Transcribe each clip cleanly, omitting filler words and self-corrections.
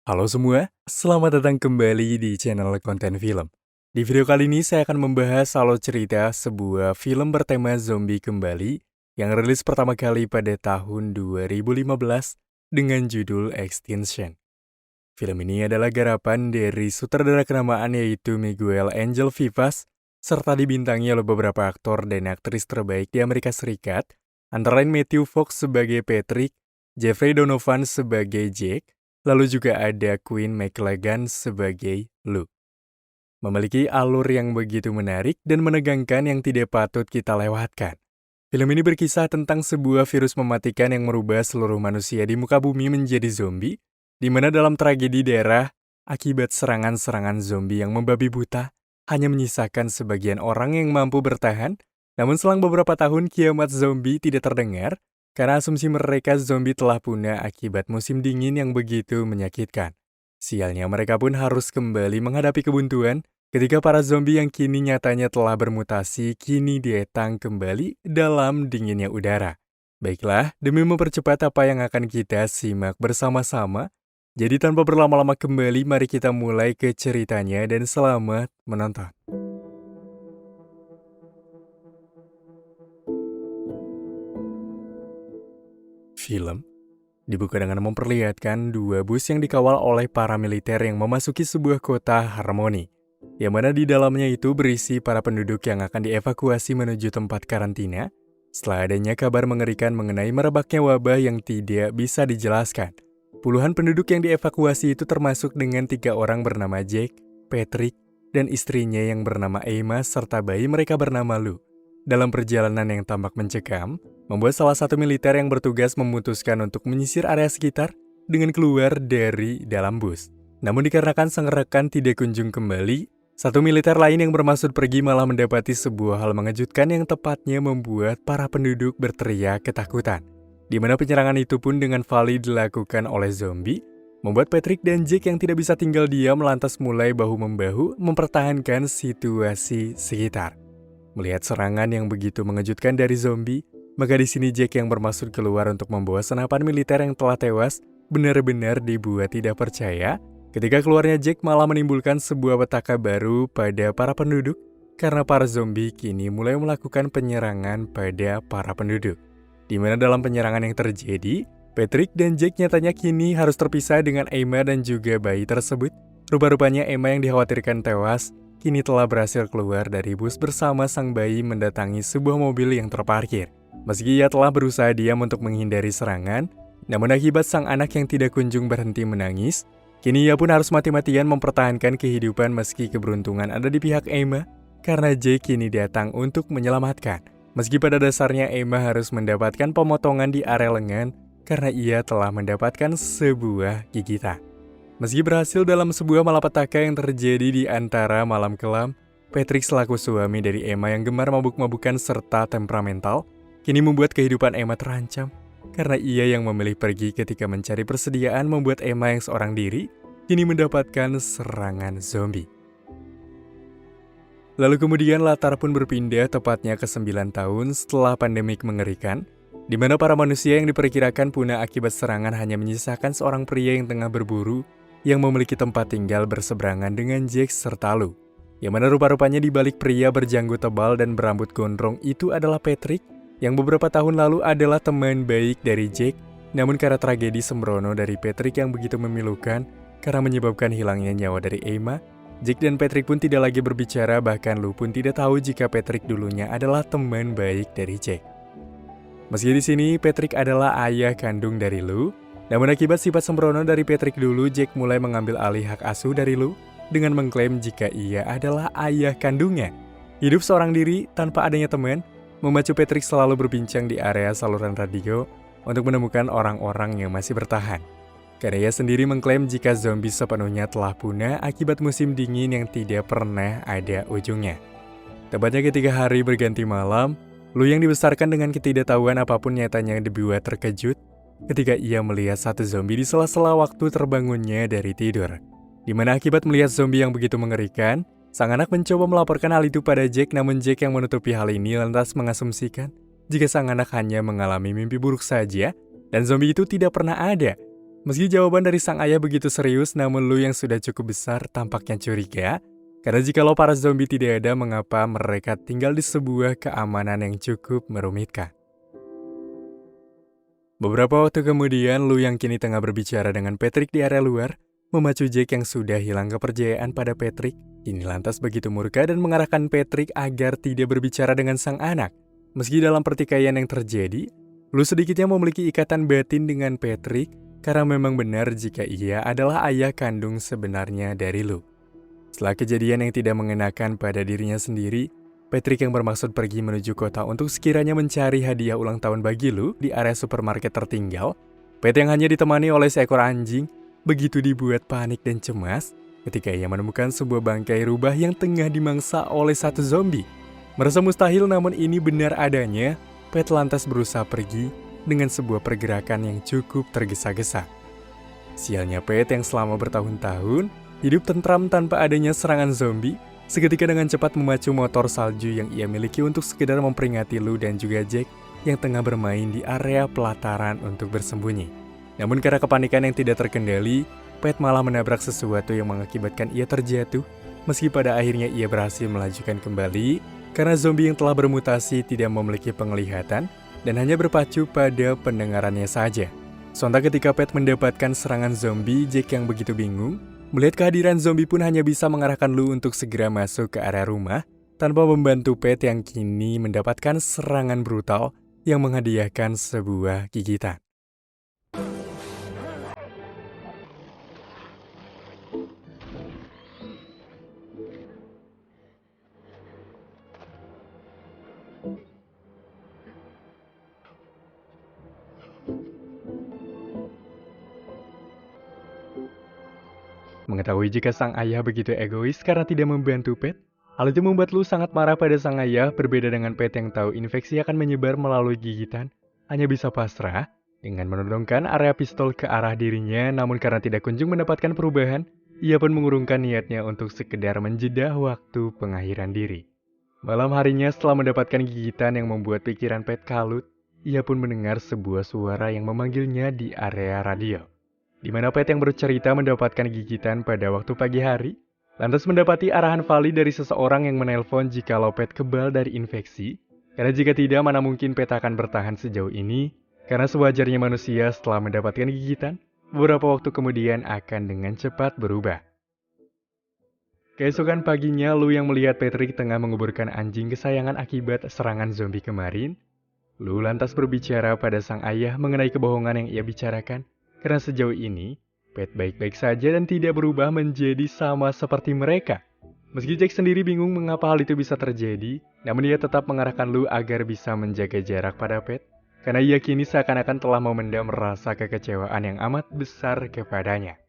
Halo semua, selamat datang kembali di channel konten film. Di video kali ini saya akan membahas alur cerita sebuah film bertema zombie kembali yang rilis pertama kali pada tahun 2015 dengan judul Extinction. Film ini adalah garapan dari sutradara kenamaan yaitu Miguel Angel Vivas, serta dibintangi oleh beberapa aktor dan aktris terbaik di Amerika Serikat, antara lain Matthew Fox sebagai Patrick, Jeffrey Donovan sebagai Jake, lalu juga ada Quinn McLagan sebagai Lou. Memiliki alur yang begitu menarik dan menegangkan yang tidak patut kita lewatkan. Film ini berkisah tentang sebuah virus mematikan yang merubah seluruh manusia di muka bumi menjadi zombie, di mana dalam tragedi daerah, akibat serangan-serangan zombie yang membabi buta, hanya menyisakan sebagian orang yang mampu bertahan, namun selang beberapa tahun kiamat zombie tidak terdengar, karena asumsi mereka zombie telah punah akibat musim dingin yang begitu menyakitkan. Sialnya mereka pun harus kembali menghadapi kebuntuan ketika para zombie yang kini nyatanya telah bermutasi kini dietang kembali dalam dinginnya udara. Baiklah, demi mempercepat apa yang akan kita simak bersama-sama, jadi tanpa berlama-lama kembali mari kita mulai ke ceritanya dan selamat menonton. Film dibuka dengan memperlihatkan dua bus yang dikawal oleh para militer yang memasuki sebuah kota Harmony, yang mana di dalamnya itu berisi para penduduk yang akan dievakuasi menuju tempat karantina setelah adanya kabar mengerikan mengenai merebaknya wabah yang tidak bisa dijelaskan. Puluhan penduduk yang dievakuasi itu termasuk dengan 3 orang bernama Jake, Patrick, dan istrinya yang bernama Emma serta bayi mereka bernama Lou. Dalam perjalanan yang tampak mencekam, membuat salah satu militer yang bertugas memutuskan untuk menyisir area sekitar dengan keluar dari dalam bus. Namun dikarenakan sang rekan tidak kunjung kembali, satu militer lain yang bermaksud pergi malah mendapati sebuah hal mengejutkan yang tepatnya membuat para penduduk berteriak ketakutan. Di mana penyerangan itu pun dengan valid dilakukan oleh zombie, membuat Patrick dan Jake yang tidak bisa tinggal diam lantas mulai bahu-membahu mempertahankan situasi sekitar. Melihat serangan yang begitu mengejutkan dari zombie, maka di sini Jake yang bermaksud keluar untuk membawa senapan militer yang telah tewas benar-benar dibuat tidak percaya. Ketika keluarnya Jake malah menimbulkan sebuah petaka baru pada para penduduk karena para zombie kini mulai melakukan penyerangan pada para penduduk. Di mana dalam penyerangan yang terjadi, Patrick dan Jake nyatanya kini harus terpisah dengan Emma dan juga bayi tersebut. Rupa-rupanya Emma yang dikhawatirkan tewas kini telah berhasil keluar dari bus bersama sang bayi mendatangi sebuah mobil yang terparkir. Meski ia telah berusaha diam untuk menghindari serangan, namun akibat sang anak yang tidak kunjung berhenti menangis, kini ia pun harus mati-matian mempertahankan kehidupan meski keberuntungan ada di pihak Emma, karena Jake kini datang untuk menyelamatkan. Meski pada dasarnya Emma harus mendapatkan pemotongan di area lengan, karena ia telah mendapatkan sebuah gigitan. Meski berhasil dalam sebuah malapetaka yang terjadi di antara malam kelam, Patrick selaku suami dari Emma yang gemar mabuk-mabukan serta temperamental, kini membuat kehidupan Emma terancam, karena ia yang memilih pergi ketika mencari persediaan membuat Emma yang seorang diri, kini mendapatkan serangan zombie. Lalu kemudian latar pun berpindah tepatnya ke 9 tahun setelah pandemik mengerikan, di mana para manusia yang diperkirakan punah akibat serangan hanya menyisakan seorang pria yang tengah berburu, yang memiliki tempat tinggal berseberangan dengan Jake serta Lou. Yang mana rupa-rupanya di balik pria berjanggut tebal dan berambut gondrong itu adalah Patrick, yang beberapa tahun lalu adalah teman baik dari Jake, namun karena tragedi sembrono dari Patrick yang begitu memilukan, karena menyebabkan hilangnya nyawa dari Emma, Jake dan Patrick pun tidak lagi berbicara, bahkan Lou pun tidak tahu jika Patrick dulunya adalah teman baik dari Jake. Meski di sini Patrick adalah ayah kandung dari Lou, namun akibat sifat sembrono dari Patrick dulu, Jake mulai mengambil alih hak asuh dari Lou dengan mengklaim jika ia adalah ayah kandungnya. Hidup seorang diri tanpa adanya teman, memacu Patrick selalu berbincang di area saluran radio untuk menemukan orang-orang yang masih bertahan. Karena ia sendiri mengklaim jika zombie sepenuhnya telah punah akibat musim dingin yang tidak pernah ada ujungnya. Tepatnya ketika hari berganti malam, Lou yang dibesarkan dengan ketidaktahuan apapun nyatanya dibuat terkejut ketika ia melihat satu zombie di sela-sela waktu terbangunnya dari tidur. Di mana akibat melihat zombie yang begitu mengerikan, sang anak mencoba melaporkan hal itu pada Jake, namun Jake yang menutupi hal ini lantas mengasumsikan jika sang anak hanya mengalami mimpi buruk saja dan zombie itu tidak pernah ada. Meski jawaban dari sang ayah begitu serius, namun Lu yang sudah cukup besar tampaknya curiga. Karena jikalau para zombie tidak ada, mengapa mereka tinggal di sebuah keamanan yang cukup merumitkan. Beberapa waktu kemudian, Lu yang kini tengah berbicara dengan Patrick di area luar, memacu Jack yang sudah hilang kepercayaan pada Patrick. Kini lantas begitu murka dan mengarahkan Patrick agar tidak berbicara dengan sang anak. Meski dalam pertikaian yang terjadi, Lu sedikitnya memiliki ikatan batin dengan Patrick, karena memang benar jika ia adalah ayah kandung sebenarnya dari Lu. Setelah kejadian yang tidak mengenakan pada dirinya sendiri, Patrick yang bermaksud pergi menuju kota untuk sekiranya mencari hadiah ulang tahun bagi Lu di area supermarket tertinggal. Pat yang hanya ditemani oleh seekor anjing, begitu dibuat panik dan cemas ketika ia menemukan sebuah bangkai rubah yang tengah dimangsa oleh satu zombie. Merasa mustahil namun ini benar adanya, Pat lantas berusaha pergi dengan sebuah pergerakan yang cukup tergesa-gesa. Sialnya Pat yang selama bertahun-tahun hidup tentram tanpa adanya serangan zombie, seketika dengan cepat memacu motor salju yang ia miliki untuk sekedar memperingati Lu dan juga Jack yang tengah bermain di area pelataran untuk bersembunyi. Namun karena kepanikan yang tidak terkendali, Pat malah menabrak sesuatu yang mengakibatkan ia terjatuh, meski pada akhirnya ia berhasil melajukan kembali, karena zombie yang telah bermutasi tidak memiliki penglihatan dan hanya berpacu pada pendengarannya saja. Sontak ketika Pat mendapatkan serangan zombie, Jack yang begitu bingung, melihat kehadiran zombie pun hanya bisa mengarahkan Lu untuk segera masuk ke area rumah, tanpa membantu Pat yang kini mendapatkan serangan brutal yang menghadiahkan sebuah gigitan. Mengetahui jika sang ayah begitu egois karena tidak membantu Pat, hal itu membuat Lu sangat marah pada sang ayah. Berbeda dengan Pat yang tahu infeksi akan menyebar melalui gigitan, hanya bisa pasrah dengan menodongkan area pistol ke arah dirinya. Namun karena tidak kunjung mendapatkan perubahan, ia pun mengurungkan niatnya untuk sekedar menjeda waktu pengakhiran diri. Malam harinya setelah mendapatkan gigitan yang membuat pikiran Pat kalut, ia pun mendengar sebuah suara yang memanggilnya di area radio, di mana Pat yang bercerita mendapatkan gigitan pada waktu pagi hari, lantas mendapati arahan valid dari seseorang yang menelpon jikalau Pat kebal dari infeksi, karena jika tidak mana mungkin Pat akan bertahan sejauh ini, karena sewajarnya manusia setelah mendapatkan gigitan, beberapa waktu kemudian akan dengan cepat berubah. Keesokan paginya, Lu yang melihat Patrick tengah menguburkan anjing kesayangan akibat serangan zombie kemarin, Lu lantas berbicara pada sang ayah mengenai kebohongan yang ia bicarakan, karena sejauh ini, Pat baik-baik saja dan tidak berubah menjadi sama seperti mereka. Meski Jack sendiri bingung mengapa hal itu bisa terjadi, namun ia tetap mengarahkan Lu agar bisa menjaga jarak pada Pat, karena ia kini seakan-akan telah memendam rasa kekecewaan yang amat besar kepadanya.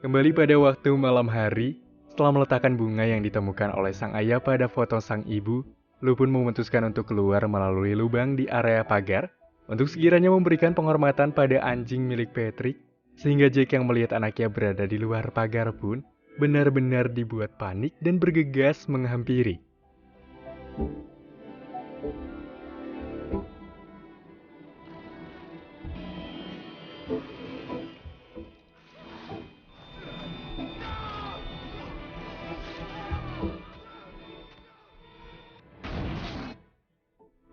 Kembali pada waktu malam hari, setelah meletakkan bunga yang ditemukan oleh sang ayah pada foto sang ibu, Lu pun memutuskan untuk keluar melalui lubang di area pagar, untuk sekiranya memberikan penghormatan pada anjing milik Patrick, sehingga Jack yang melihat anaknya berada di luar pagar pun benar-benar dibuat panik dan bergegas menghampiri.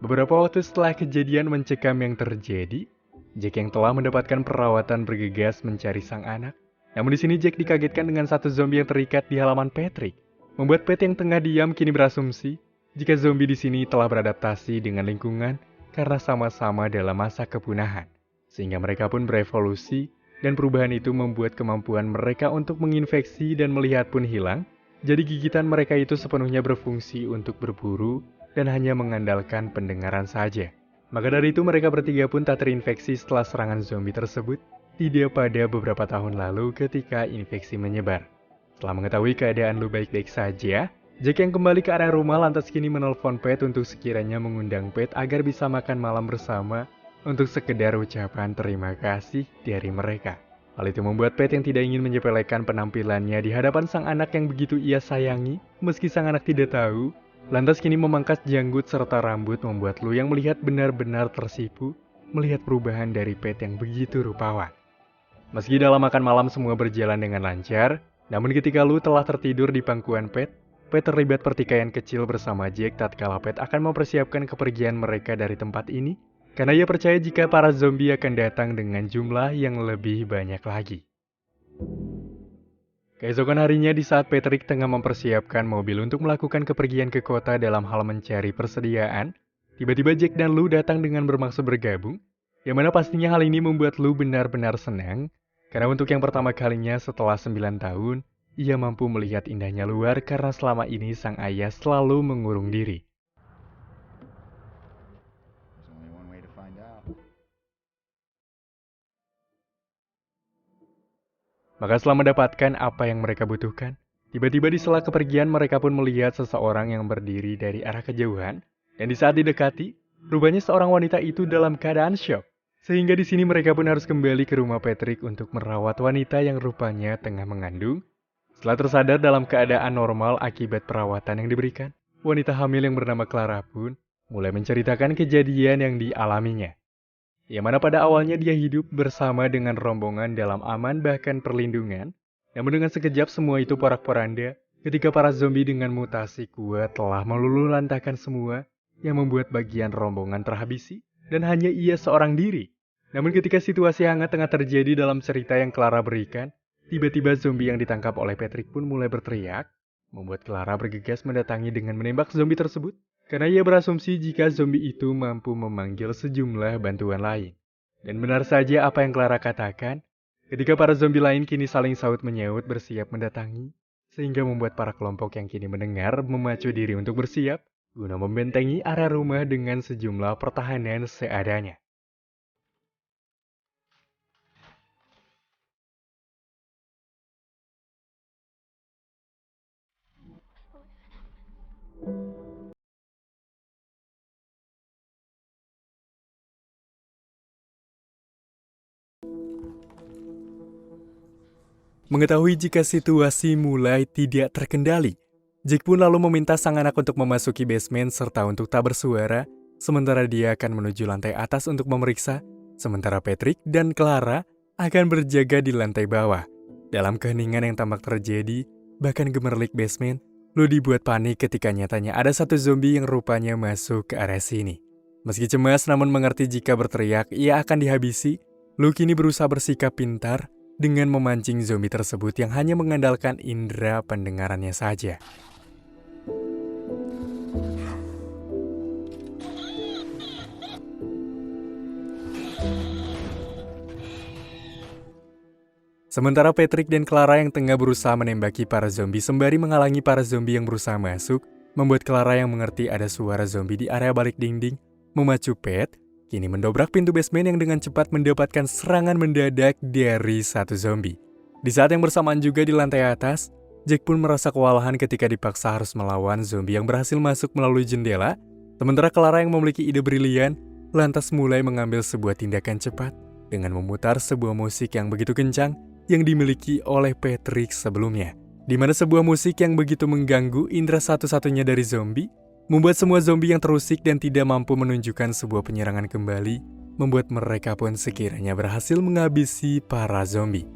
Beberapa waktu setelah kejadian mencekam yang terjadi, Jack yang telah mendapatkan perawatan bergegas mencari sang anak. Namun di sini Jack dikagetkan dengan satu zombie yang terikat di halaman Patrick, membuat Pat yang tengah diam kini berasumsi jika zombie di sini telah beradaptasi dengan lingkungan karena sama-sama dalam masa kepunahan, sehingga mereka pun berevolusi dan perubahan itu membuat kemampuan mereka untuk menginfeksi dan melihat pun hilang. Jadi gigitan mereka itu sepenuhnya berfungsi untuk berburu dan hanya mengandalkan pendengaran saja. Maka dari itu mereka bertiga pun tak terinfeksi setelah serangan zombie tersebut, tidak pada beberapa tahun lalu ketika infeksi menyebar. Setelah mengetahui keadaan Lu baik-baik saja, Jack yang kembali ke area rumah lantas kini menelpon Pat untuk sekiranya mengundang Pat agar bisa makan malam bersama untuk sekedar ucapan terima kasih dari mereka. Hal itu membuat Pat yang tidak ingin menyepelekan penampilannya di hadapan sang anak yang begitu ia sayangi, meski sang anak tidak tahu. Lantas kini memangkas janggut serta rambut membuat Lu yang melihat benar-benar tersipu melihat perubahan dari Pat yang begitu rupawan. Meski dalam makan malam semua berjalan dengan lancar, namun ketika Lu telah tertidur di pangkuan Pet terlibat pertikaian kecil bersama Jack tatkala Pet akan mempersiapkan kepergian mereka dari tempat ini, karena ia percaya jika para zombie akan datang dengan jumlah yang lebih banyak lagi. Keesokan harinya di saat Patrick tengah mempersiapkan mobil untuk melakukan kepergian ke kota dalam hal mencari persediaan, tiba-tiba Jack dan Lu datang dengan bermaksud bergabung, yang mana pastinya hal ini membuat Lu benar-benar senang, karena untuk yang pertama kalinya setelah 9 tahun, ia mampu melihat indahnya luar karena selama ini sang ayah selalu mengurung diri. Maka setelah mendapatkan apa yang mereka butuhkan, tiba-tiba di sela kepergian mereka pun melihat seseorang yang berdiri dari arah kejauhan, dan di saat didekati, rupanya seorang wanita itu dalam keadaan syok. Sehingga di sini mereka pun harus kembali ke rumah Patrick untuk merawat wanita yang rupanya tengah mengandung. Setelah tersadar dalam keadaan normal akibat perawatan yang diberikan, wanita hamil yang bernama Clara pun mulai menceritakan kejadian yang dialaminya. Yang mana pada awalnya dia hidup bersama dengan rombongan dalam aman bahkan perlindungan, namun dengan sekejap semua itu porak-poranda ketika para zombie dengan mutasi kuat telah meluluhlantahkan semua yang membuat bagian rombongan terhabisi dan hanya ia seorang diri. Namun ketika situasi hangat tengah terjadi dalam cerita yang Clara berikan, tiba-tiba zombie yang ditangkap oleh Patrick pun mulai berteriak, membuat Clara bergegas mendatangi dengan menembak zombie tersebut, karena ia berasumsi jika zombie itu mampu memanggil sejumlah bantuan lain. Dan benar saja apa yang Clara katakan, ketika para zombie lain kini saling saut menyaut bersiap mendatangi, sehingga membuat para kelompok yang kini mendengar memacu diri untuk bersiap, guna membentengi area rumah dengan sejumlah pertahanan seadanya. Mengetahui jika situasi mulai tidak terkendali, Jack pun lalu meminta sang anak untuk memasuki basement serta untuk tak bersuara, sementara dia akan menuju lantai atas untuk memeriksa, sementara Patrick dan Clara akan berjaga di lantai bawah. Dalam keheningan yang tampak terjadi, bahkan gemerlik basement, Lu dibuat panik ketika nyatanya ada satu zombie yang rupanya masuk ke area sini. Meski cemas namun mengerti jika berteriak ia akan dihabisi, Lu kini berusaha bersikap pintar dengan memancing zombie tersebut yang hanya mengandalkan indera pendengarannya saja. Sementara Patrick dan Clara yang tengah berusaha menembaki para zombie sembari menghalangi para zombie yang berusaha masuk, membuat Clara yang mengerti ada suara zombie di area balik dinding, memacu Pat, kini mendobrak pintu basement yang dengan cepat mendapatkan serangan mendadak dari satu zombie. Di saat yang bersamaan juga di lantai atas, Jack pun merasa kewalahan ketika dipaksa harus melawan zombie yang berhasil masuk melalui jendela, sementara Clara yang memiliki ide brilian, lantas mulai mengambil sebuah tindakan cepat dengan memutar sebuah musik yang begitu kencang yang dimiliki oleh Patrick sebelumnya, di mana sebuah musik yang begitu mengganggu indera satu-satunya dari zombie, membuat semua zombie yang terusik dan tidak mampu menunjukkan sebuah penyerangan kembali, membuat mereka pun sekiranya berhasil menghabisi para zombie.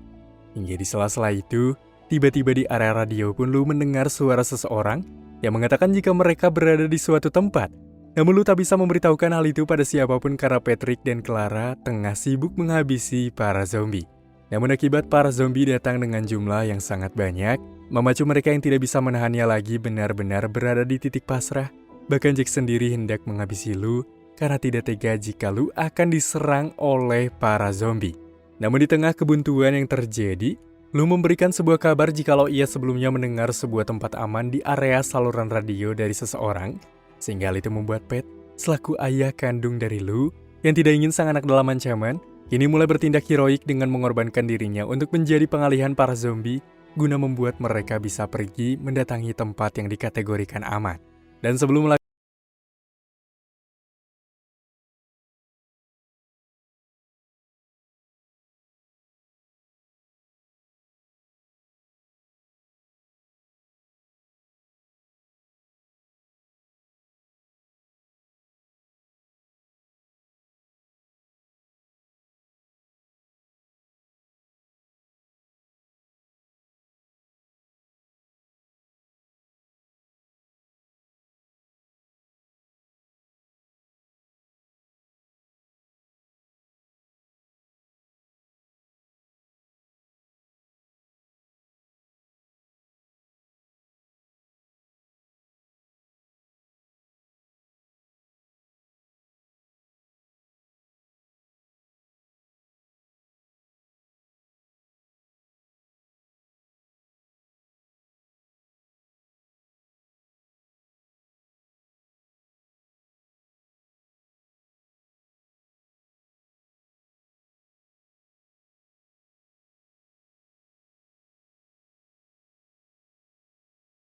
Hingga di sela-sela itu, tiba-tiba di area radio pun Lu mendengar suara seseorang yang mengatakan jika mereka berada di suatu tempat. Namun Lu tak bisa memberitahukan hal itu pada siapapun karena Patrick dan Clara tengah sibuk menghabisi para zombie. Namun akibat para zombie datang dengan jumlah yang sangat banyak, memacu mereka yang tidak bisa menahannya lagi benar-benar berada di titik pasrah. Bahkan Jack sendiri hendak menghabisi Lu karena tidak tega jika Lu akan diserang oleh para zombie. Namun di tengah kebuntuan yang terjadi, Lu memberikan sebuah kabar jikalau ia sebelumnya mendengar sebuah tempat aman di area saluran radio dari seseorang, sehingga hal itu membuat Pat, selaku ayah kandung dari Lu, yang tidak ingin sang anak dalam ancaman, kini mulai bertindak heroik dengan mengorbankan dirinya untuk menjadi pengalihan para zombie, guna membuat mereka bisa pergi mendatangi tempat yang dikategorikan aman. Dan sebelum